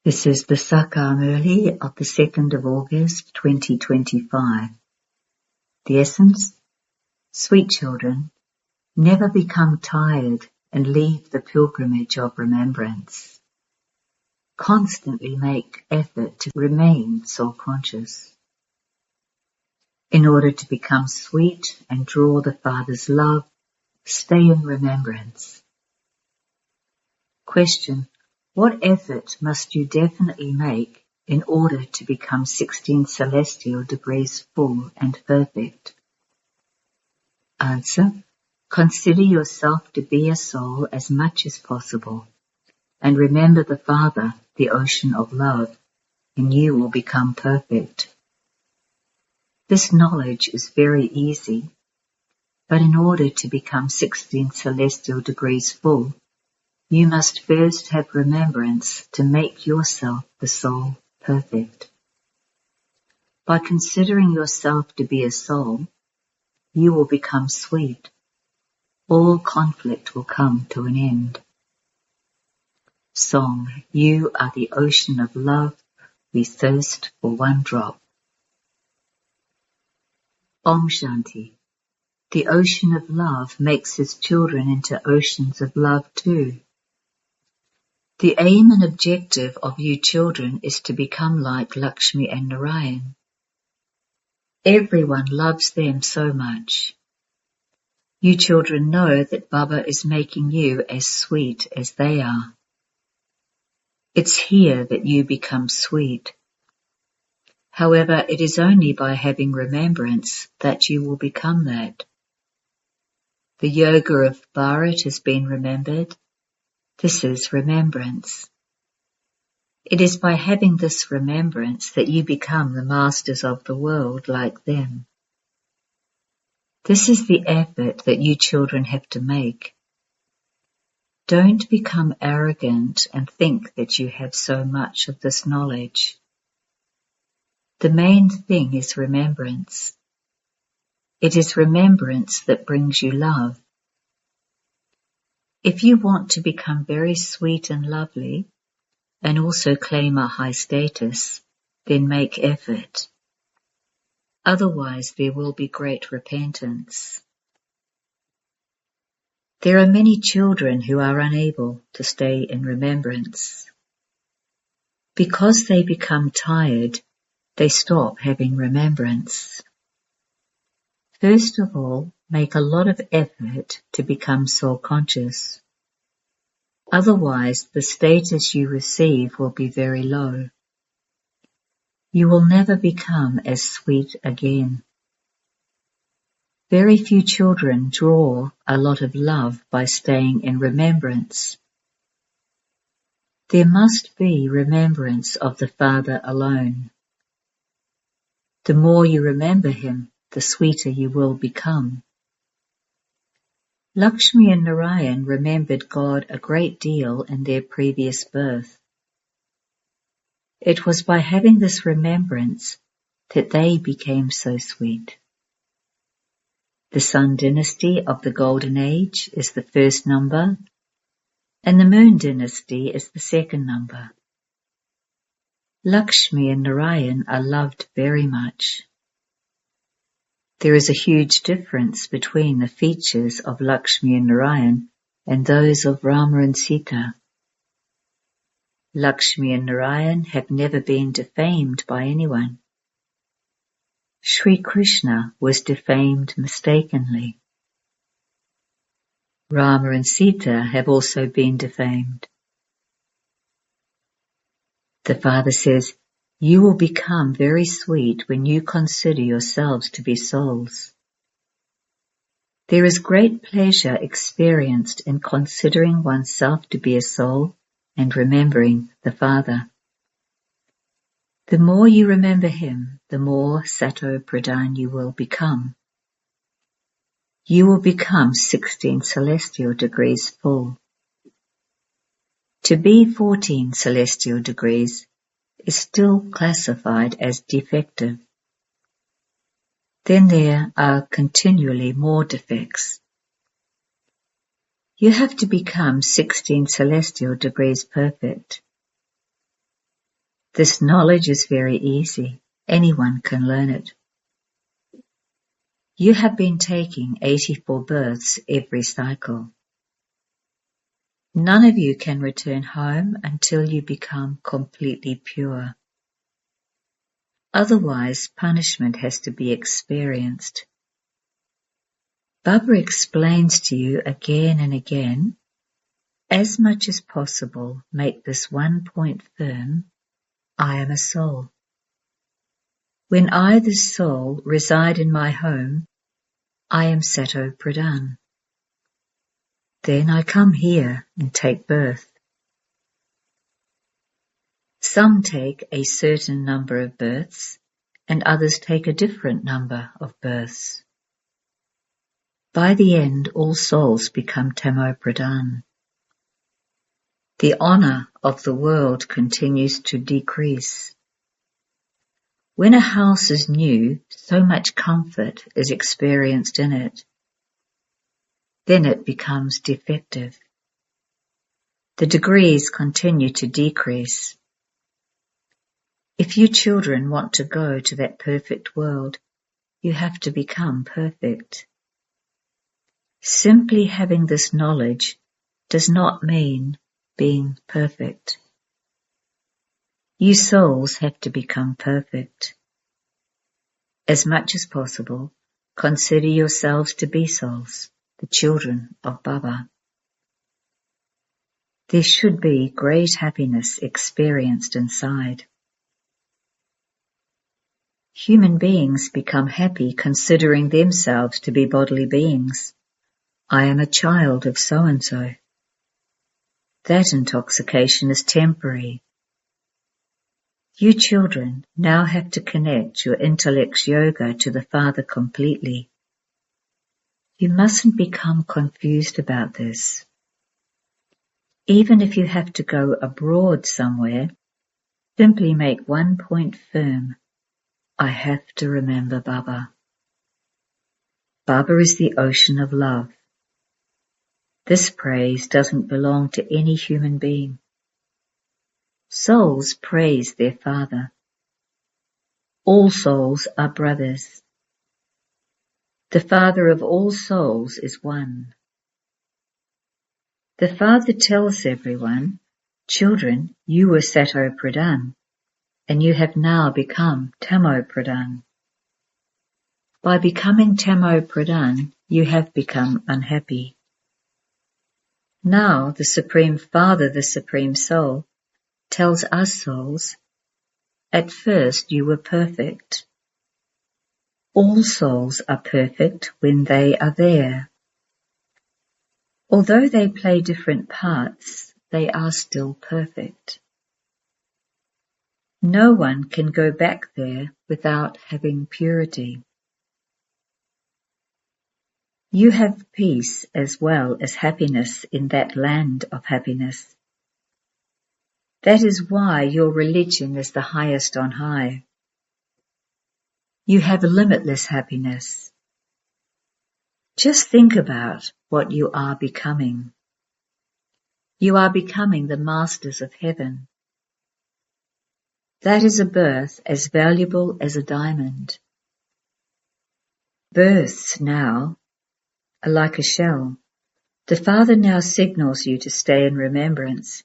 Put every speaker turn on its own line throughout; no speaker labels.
This is the Sakar Murli of the 2nd of August 2025. The essence: sweet children, never become tired and leave the pilgrimage of remembrance. Constantly make effort to remain soul-conscious. In order to become sweet and draw the Father's love, stay in remembrance. Question: what effort must you definitely make in order to become 16 celestial degrees full and perfect? Answer: consider yourself to be a soul as much as possible, and remember the Father, the ocean of love, and you will become perfect. This knowledge is very easy, but in order to become 16 celestial degrees full, you must first have remembrance to make yourself the soul perfect. By considering yourself to be a soul, you will become sweet. All conflict will come to an end. Song: you are the ocean of love, we thirst for one drop. Om Shanti. The ocean of love makes his children into oceans of love too. The aim and objective of you children is to become like Lakshmi and Narayan. Everyone loves them so much. You children know that Baba is making you as sweet as they are. It's here that you become sweet. However, it is only by having remembrance that you will become that. The yoga of Bharat has been remembered. This is remembrance. It is by having this remembrance that you become the masters of the world like them. This is the effort that you children have to make. Don't become arrogant and think that you have so much of this knowledge. The main thing is remembrance. It is remembrance that brings you love. If you want to become very sweet and lovely, and also claim a high status, then make effort. Otherwise there will be great repentance. There are many children who are unable to stay in remembrance. Because they become tired, they stop having remembrance. First of all, make a lot of effort to become soul-conscious. Otherwise, the status you receive will be very low. You will never become as sweet again. Very few children draw a lot of love by staying in remembrance. There must be remembrance of the Father alone. The more you remember him, the sweeter you will become. Lakshmi and Narayan remembered God a great deal in their previous birth. It was by having this remembrance that they became so sweet. The Sun dynasty of the Golden Age is the first number, and the Moon dynasty is the second number. Lakshmi and Narayan are loved very much. There is a huge difference between the features of Lakshmi and Narayan and those of Rama and Sita. Lakshmi and Narayan have never been defamed by anyone. Sri Krishna was defamed mistakenly. Rama and Sita have also been defamed. The Father says, you will become very sweet when you consider yourselves to be souls. There is great pleasure experienced in considering oneself to be a soul and remembering the Father. The more you remember him, the more Sato Pradhan you will become. You will become 16 celestial degrees full. To be 14 celestial degrees is still classified as defective. Then there are continually more defects. You have to become 16 celestial degrees perfect. This knowledge is very easy. Anyone can learn it. You have been taking 84 births every cycle. None of you can return home until you become completely pure. Otherwise, punishment has to be experienced. Baba explains to you again and again, as much as possible, make this one point firm: I am a soul. When I, the soul, reside in my home, I am Sato Pradhan. Then I come here and take birth. Some take a certain number of births, and others take a different number of births. By the end, all souls become Tamo Pradhan. The honor of the world continues to decrease. When a house is new, so much comfort is experienced in it. Then it becomes defective. The degrees continue to decrease. If you children want to go to that perfect world, you have to become perfect. Simply having this knowledge does not mean being perfect. You souls have to become perfect. As much as possible, consider yourselves to be souls, the children of Baba. There should be great happiness experienced inside. Human beings become happy considering themselves to be bodily beings. I am a child of so-and-so. That intoxication is temporary. You children now have to connect your intellect's yoga to the Father completely. You mustn't become confused about this. Even if you have to go abroad somewhere, simply make one point firm: I have to remember Baba. Baba is the ocean of love. This praise doesn't belong to any human being. Souls praise their Father. All souls are brothers. The Father of all souls is one. The Father tells everyone, children, you were Sato Pradhan, and you have now become Tamo Pradhan. By becoming Tamo Pradhan, you have become unhappy. Now the Supreme Father, the Supreme Soul, tells us souls, at first you were perfect. All souls are perfect when they are there. Although they play different parts, they are still perfect. No one can go back there without having purity. You have peace as well as happiness in that land of happiness. That is why your religion is the highest on high. You have limitless happiness. Just think about what you are becoming. You are becoming the masters of heaven. That is a birth as valuable as a diamond. Births now are like a shell. The Father now signals you to stay in remembrance.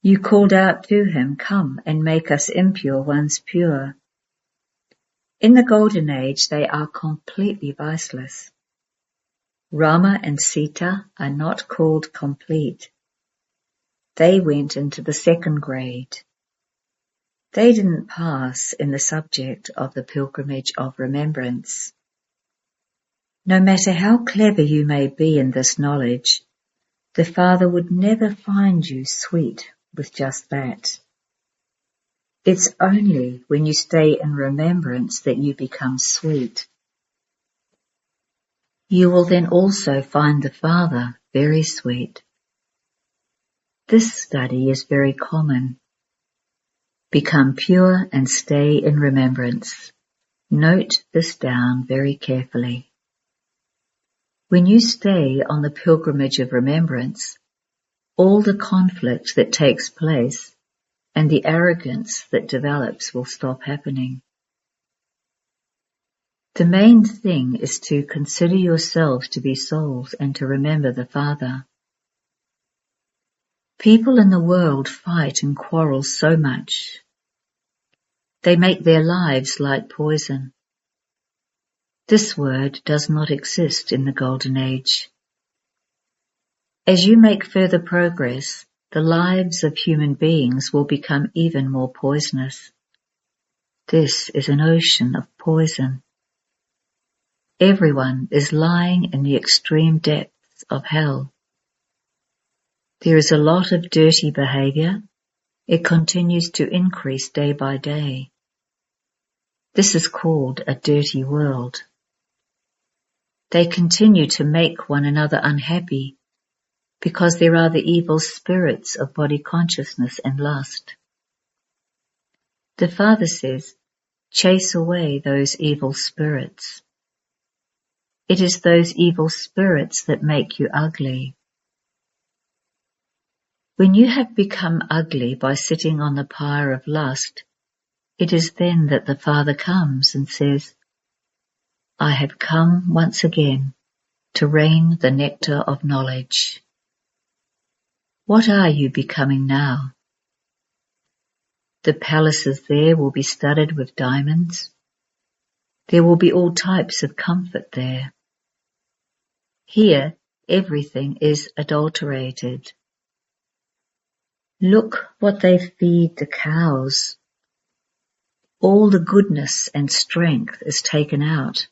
You called out to him, come and make us impure ones pure. In the Golden Age, they are completely viceless. Rama and Sita are not called complete. They went into the second grade. They didn't pass in the subject of the pilgrimage of remembrance. No matter how clever you may be in this knowledge, the Father would never find you sweet with just that. It's only when you stay in remembrance that you become sweet. You will then also find the Father very sweet. This study is very common. Become pure and stay in remembrance. Note this down very carefully. When you stay on the pilgrimage of remembrance, all the conflict that takes place and the arrogance that develops will stop happening. The main thing is to consider yourselves to be souls and to remember the Father. People in the world fight and quarrel so much. They make their lives like poison. This word does not exist in the Golden Age. As you make further progress, the lives of human beings will become even more poisonous. This is an ocean of poison. Everyone is lying in the extreme depths of hell. There is a lot of dirty behavior. It continues to increase day by day. This is called a dirty world. They continue to make one another unhappy because there are the evil spirits of body consciousness and lust. The Father says, chase away those evil spirits. It is those evil spirits that make you ugly. When you have become ugly by sitting on the pyre of lust, it is then that the Father comes and says, I have come once again to rain the nectar of knowledge. What are you becoming now? The palaces there will be studded with diamonds. There will be all types of comfort there. Here, everything is adulterated. Look what they feed the cows. All the goodness and strength is taken out,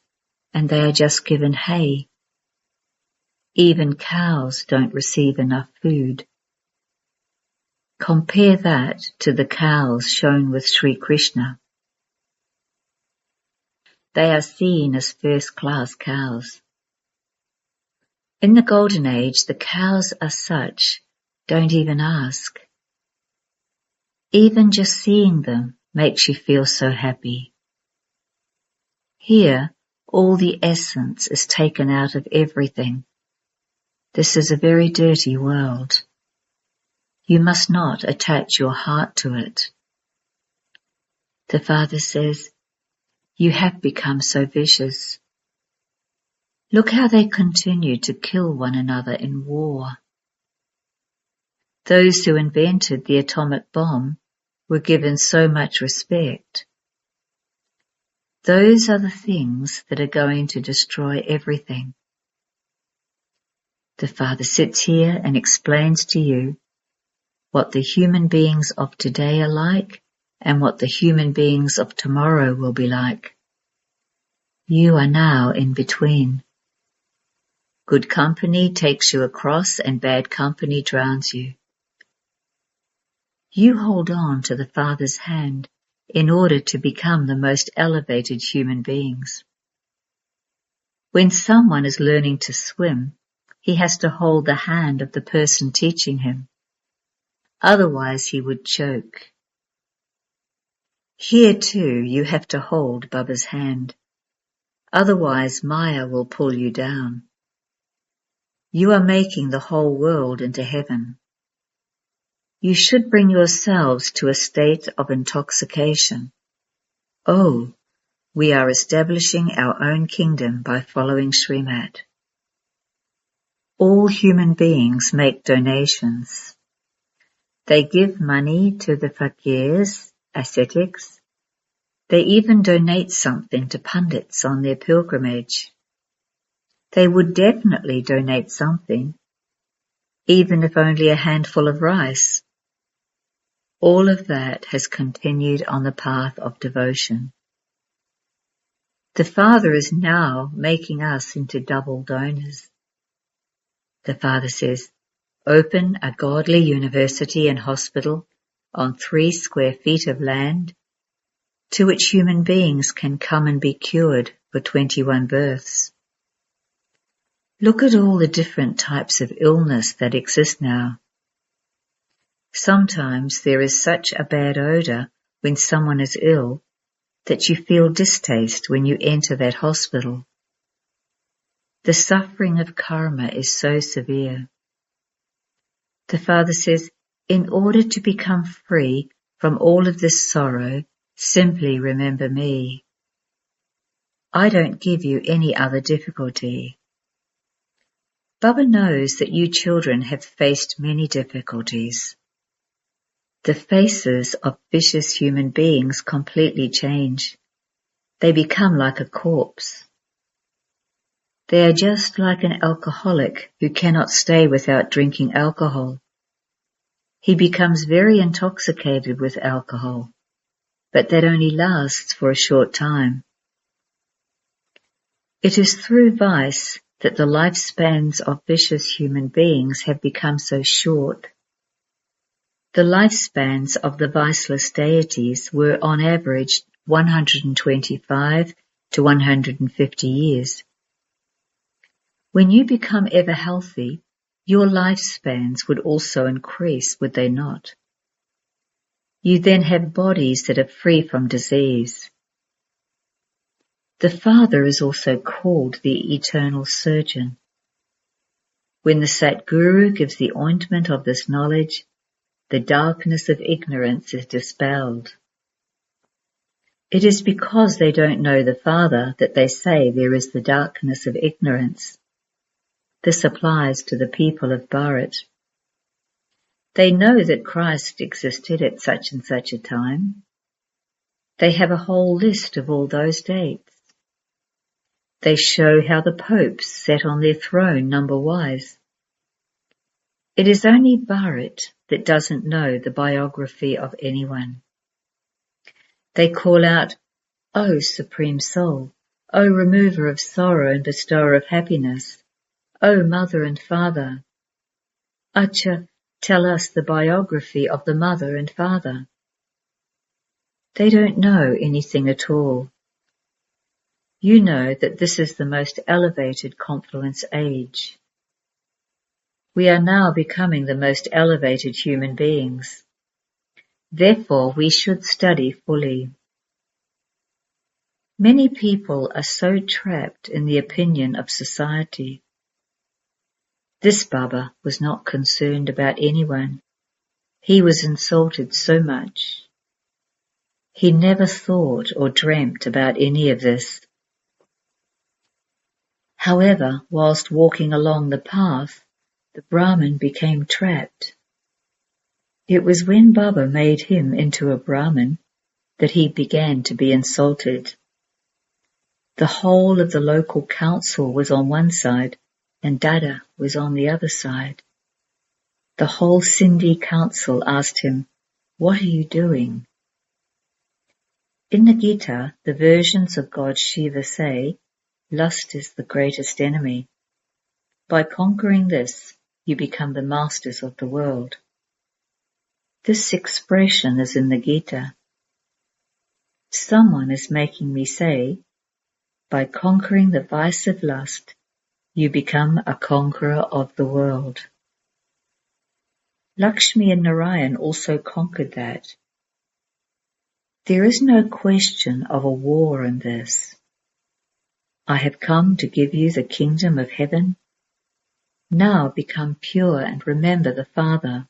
and they are just given hay. Even cows don't receive enough food. Compare that to the cows shown with Sri Krishna. They are seen as first-class cows. In the Golden Age, the cows are such, don't even ask. Even just seeing them makes you feel so happy. Here, all the essence is taken out of everything. This is a very dirty world. You must not attach your heart to it. The Father says, you have become so vicious. Look how they continue to kill one another in war. Those who invented the atomic bomb were given so much respect. Those are the things that are going to destroy everything. The Father sits here and explains to you what the human beings of today are like and what the human beings of tomorrow will be like. You are now in between. Good company takes you across and bad company drowns you. You hold on to the Father's hand in order to become the most elevated human beings. When someone is learning to swim, he has to hold the hand of the person teaching him. Otherwise he would choke. Here too you have to hold Baba's hand. Otherwise Maya will pull you down. You are making the whole world into heaven. You should bring yourselves to a state of intoxication. Oh, we are establishing our own kingdom by following Srimat. All human beings make donations. They give money to the fakirs, ascetics. They even donate something to pundits on their pilgrimage. They would definitely donate something, even if only a handful of rice. All of that has continued on the path of devotion. The Father is now making us into double donors. The Father says, open a godly university and hospital on 3 square feet of land to which human beings can come and be cured for 21 births. Look at all the different types of illness that exist now. Sometimes there is such a bad odor when someone is ill that you feel distaste when you enter that hospital. The suffering of karma is so severe. The Father says, in order to become free, From all of this sorrow, simply remember me. I don't give you any other difficulty. Baba knows that you children have faced many difficulties. The faces of vicious human beings completely change. They become like a corpse. They are just like an alcoholic who cannot stay without drinking alcohol. He becomes very intoxicated with alcohol, but that only lasts for a short time. It is through vice that the lifespans of vicious human beings have become so short. The lifespans of the viceless deities were on average 125 to 150 years. When you become ever healthy, your lifespans would also increase, would they not? You then have bodies that are free from disease. The Father is also called the eternal surgeon. When the Satguru gives the ointment of this knowledge, the darkness of ignorance is dispelled. It is because they don't know the Father that they say there is the darkness of ignorance. This applies to the people of Bharat. They know that Christ existed at such and such a time. They have a whole list of all those dates. They show how the popes sat on their throne number-wise. It is only Bharat that doesn't know the biography of anyone. They call out, "O Supreme Soul, O Remover of Sorrow and Bestower of Happiness, O Mother and Father. Acha, tell us the biography of the Mother and Father." They don't know anything at all. You know that this is the most elevated confluence age. We are now becoming the most elevated human beings. Therefore, we should study fully. Many people are so trapped in the opinion of society. This Baba was not concerned about anyone. He was insulted so much. He never thought or dreamt about any of this. However, whilst walking along the path, the Brahmin became trapped. It was when Baba made him into a Brahmin that he began to be insulted. The whole of the local council was on one side and Dada was on the other side. The whole Sindhi council asked him, "What are you doing?" In the Gita, the versions of God Shiva say, lust is the greatest enemy. By conquering this, you become the masters of the world. This expression is in the Gita. Someone is making me say, by conquering the vice of lust, you become a conqueror of the world. Lakshmi and Narayan also conquered that. There is no question of a war in this. I have come to give you the kingdom of heaven. Now become pure and remember the Father.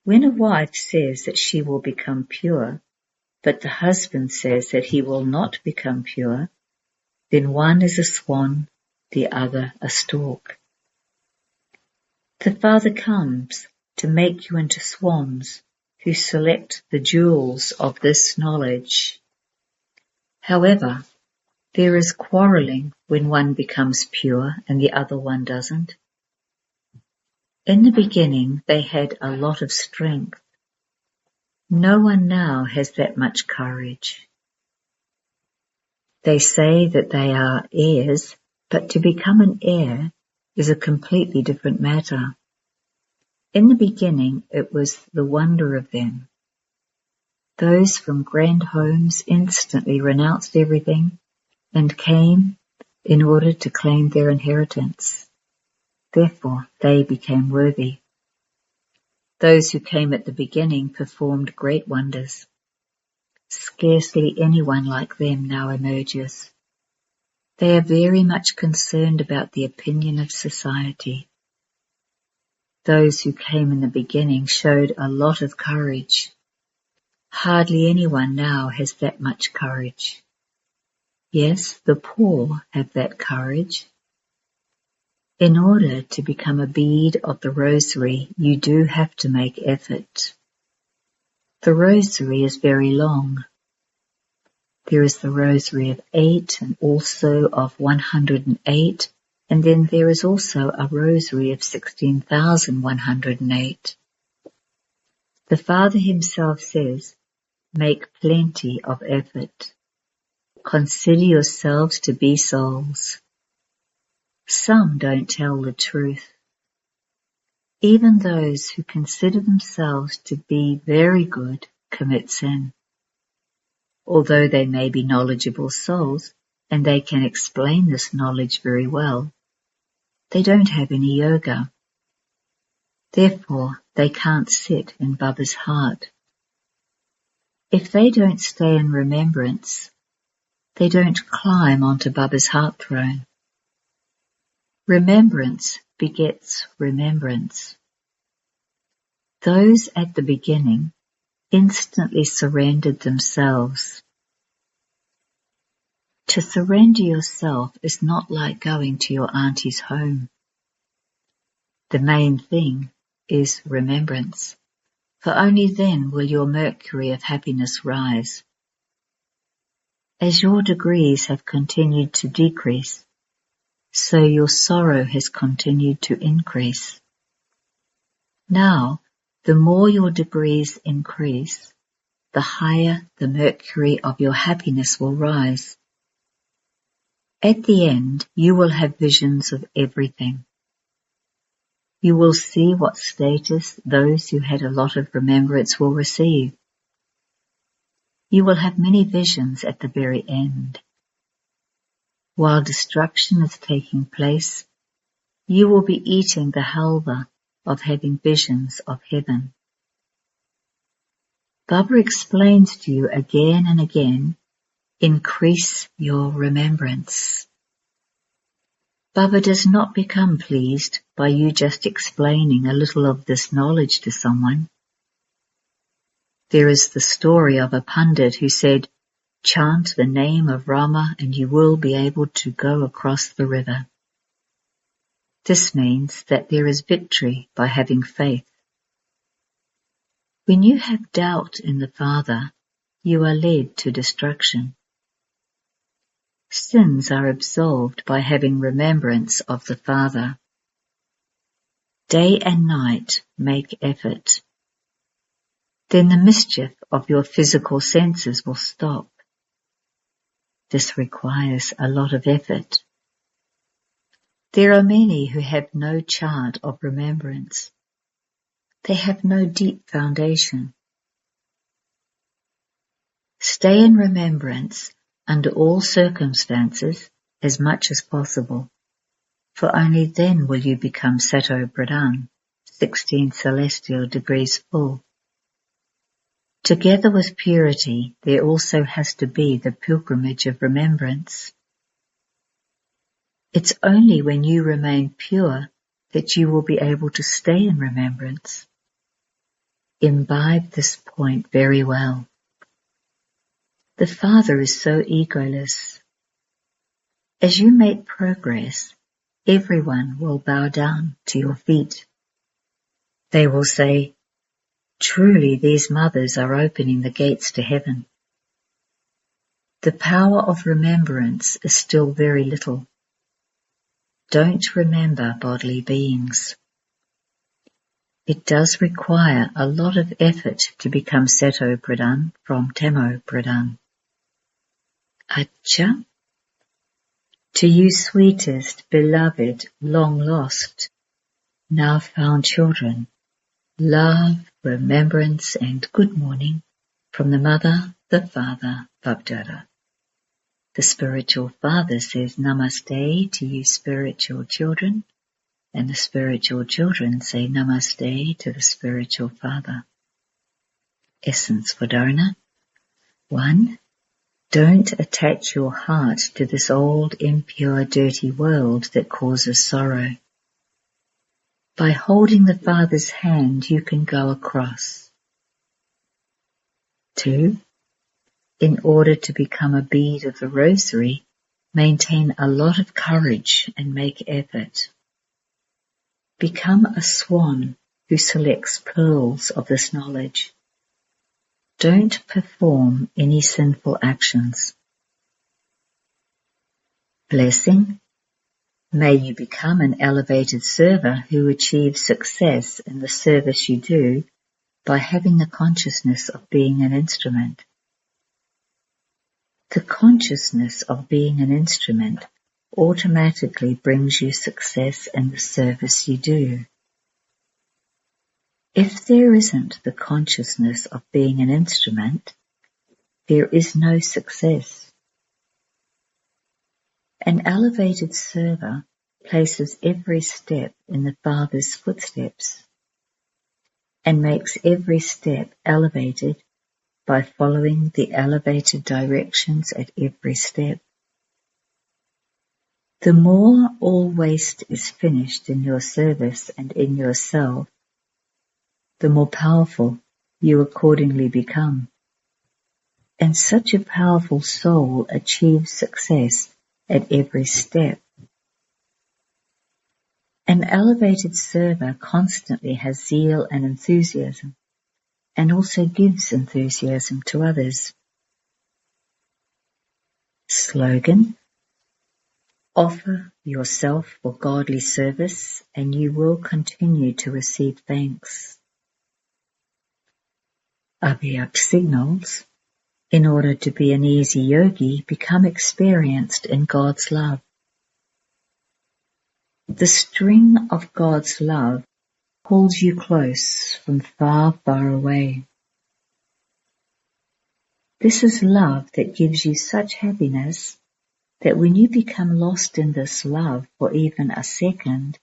When a wife says that she will become pure, but the husband says that he will not become pure, then one is a swan, the other a stork. The Father comes to make you into swans who select the jewels of this knowledge. However, there is quarrelling when one becomes pure and the other one doesn't. In the beginning, they had a lot of strength. No one now has that much courage. They say that they are heirs, but to become an heir is a completely different matter. In the beginning, it was the wonder of them. Those from grand homes instantly renounced everything and came in order to claim their inheritance. Therefore, they became worthy. Those who came at the beginning performed great wonders. Scarcely anyone like them now emerges. They are very much concerned about the opinion of society. Those who came in the beginning showed a lot of courage. Hardly anyone now has that much courage. Yes, the poor have that courage. In order to become a bead of the rosary, you do have to make effort. The rosary is very long. There is the rosary of 8 and also of 108, and then there is also a rosary of 16,108. The Father himself says, make plenty of effort. Consider yourselves to be souls. Some don't tell the truth. Even those who consider themselves to be very good commit sin. Although they may be knowledgeable souls, and they can explain this knowledge very well, they don't have any yoga. Therefore, they can't sit in Baba's heart. If they don't stay in remembrance, they don't climb onto Baba's heart throne. Remembrance begets remembrance. Those at the beginning instantly surrendered themselves. To surrender yourself is not like going to your auntie's home. The main thing is remembrance, for only then will your mercury of happiness rise. As your degrees have continued to decrease, so your sorrow has continued to increase. Now, the more your degrees increase, the higher the mercury of your happiness will rise. At the end, you will have visions of everything. You will see what status those who had a lot of remembrance will receive. You will have many visions at the very end. While destruction is taking place, you will be eating the halva of having visions of heaven. Baba explains to you again and again, increase your remembrance. Baba does not become pleased by you just explaining a little of this knowledge to someone. There is the story of a pundit who said, chant the name of Rama and you will be able to go across the river. This means that there is victory by having faith. When you have doubt in the Father, you are led to destruction. Sins are absolved by having remembrance of the Father. Day and night make effort. Then the mischief of your physical senses will stop. This requires a lot of effort. There are many who have no chart of remembrance. They have no deep foundation. Stay in remembrance under all circumstances as much as possible, for only then will you become Sato Pradhan, 16 celestial degrees full. Together with purity, there also has to be the pilgrimage of remembrance. It's only when you remain pure that you will be able to stay in remembrance. Imbibe this point very well. The Father is so egoless. As you make progress, everyone will bow down to your feet. They will say, truly these mothers are opening the gates to heaven. The power of remembrance is still very little. Don't remember bodily beings. It does require a lot of effort to become Sato Pradhan from Tamo Pradhan. Acha? To you sweetest, beloved, long lost, now found children, love, remembrance and good morning from the Mother, the Father, Bapdada. The spiritual Father says Namaste to you spiritual children, and the spiritual children say Namaste to the spiritual Father. Essence for Dharana. 1. Don't attach your heart to this old, impure, dirty world that causes sorrow. By holding the Father's hand, you can go across. 2. In order to become a bead of the rosary, maintain a lot of courage and make effort. Become a swan who selects pearls of this knowledge. Don't perform any sinful actions. Blessing. May you become an elevated server who achieves success in the service you do by having the consciousness of being an instrument. The consciousness of being an instrument automatically brings you success in the service you do. If there isn't the consciousness of being an instrument, there is no success. An elevated server places every step in the Father's footsteps and makes every step elevated by following the elevated directions at every step. The more all waste is finished in your service and in yourself, the more powerful you accordingly become. And such a powerful soul achieves success at every step. An elevated server constantly has zeal and enthusiasm, and also gives enthusiasm to others. Slogan: offer yourself for godly service and you will continue to receive thanks. Abhyakt signals: in order to be an easy yogi, become experienced in God's love. The string of God's love pulls you close from far, far away. This is love that gives you such happiness that when you become lost in this love for even a second,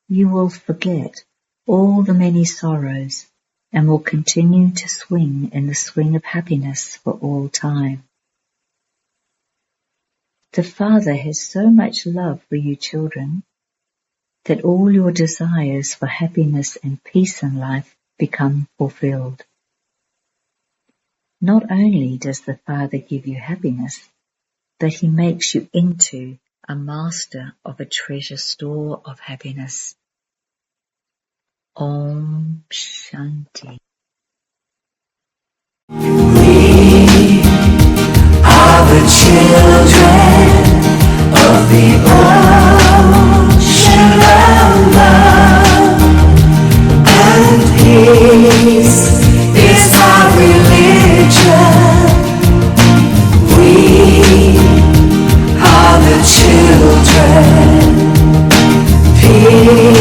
you will forget all the many sorrows and will continue to swing in the swing of happiness for all time. The Father has so much love for you children that all your desires for happiness and peace in life become fulfilled. Not only does the Father give you happiness, but He makes you into a master of a treasure store of happiness. Om Shanti.
We are the children of the ocean of love, and peace is our religion. We are the children. Peace